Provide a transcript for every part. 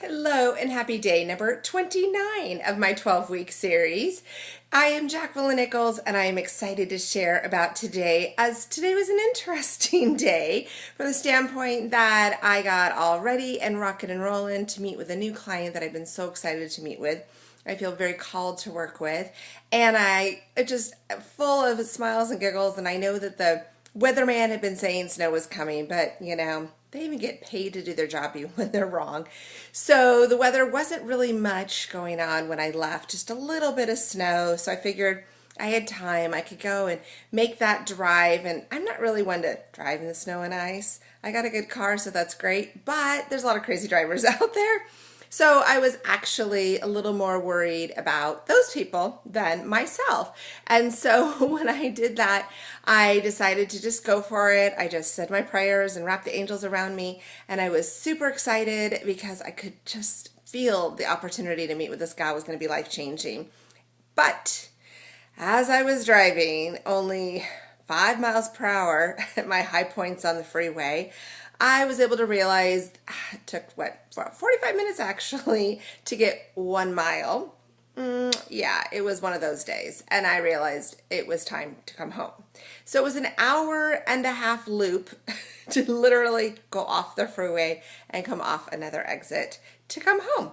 Hello and happy day number 29 of my 12-week series. I am Jacqueline Nichols and I am excited to share about today, as today was an interesting day from the standpoint that I got all ready and rocking and rolling to meet with a new client that I've been so excited to meet with. I feel very called to work with, and I just full of smiles and giggles, and I know that the weatherman had been saying snow was coming, but they even get paid to do their job even when they're wrong. So the weather wasn't really much going on when I left, just a little bit of snow. So I figured I had time. I could go and make that drive. And I'm not really one to drive in the snow and ice. I got a good car, so that's great. But there's a lot of crazy drivers out there. So I was actually a little more worried about those people than myself. And so when I did that, I decided to just go for it. I just said my prayers and wrapped the angels around me. And I was super excited because I could just feel the opportunity to meet with this guy was going to be life-changing. But as I was driving only 5 miles per hour at my high points on the freeway, I was able to realize it took, 45 minutes actually to get 1 mile. Yeah, it was one of those days. And I realized it was time to come home. So it was an hour-and-a-half loop to literally go off the freeway and come off another exit to come home.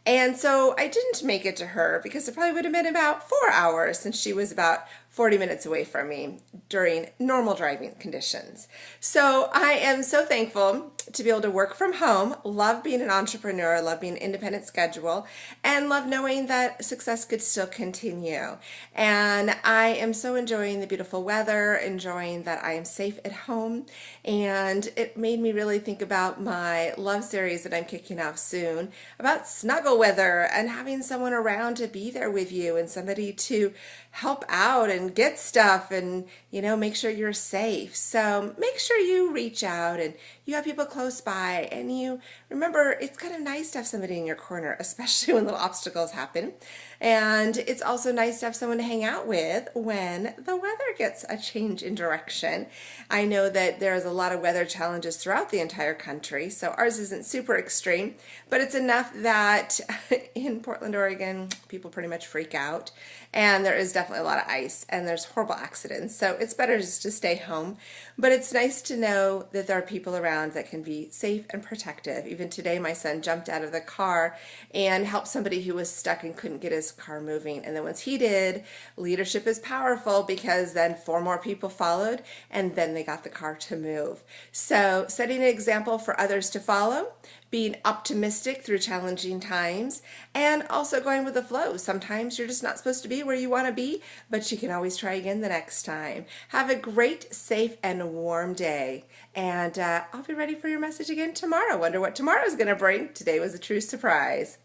And so I didn't make it to her because it probably would have been about 4 hours since she was about 40 minutes away from me during normal driving conditions. So I am so thankful to be able to work from home, love being an entrepreneur, love being an independent schedule, and love knowing that success could still continue. And I am so enjoying the beautiful weather, enjoying that I am safe at home, and it made me really think about my love series that I'm kicking off soon, about snuggle weather and having someone around to be there with you and somebody to help out and get stuff and make sure you're safe. So make sure you reach out and you have people close by, and you remember it's kind of nice to have somebody in your corner, especially when little obstacles happen. And it's also nice to have someone to hang out with when the weather gets a change in direction. I know that there's a lot of weather challenges throughout the entire country, so ours isn't super extreme, but it's enough that in Portland, Oregon, people pretty much freak out, and there is definitely a lot of ice, and there's horrible accidents, so it's better just to stay home. But it's nice to know that there are people around that can be safe and protective. Even today, my son jumped out of the car and helped somebody who was stuck and couldn't get his car moving. And then once he did, leadership is powerful, because then 4 more people followed, and then they got the car to move. So setting an example for others to follow, being optimistic through challenging times, and also going with the flow. Sometimes you're just not supposed to be where you want to be, but you can always try again the next time. Have a great, safe, and warm day. And I'll be ready for your message again tomorrow. Wonder what tomorrow's going to bring. Today was a true surprise.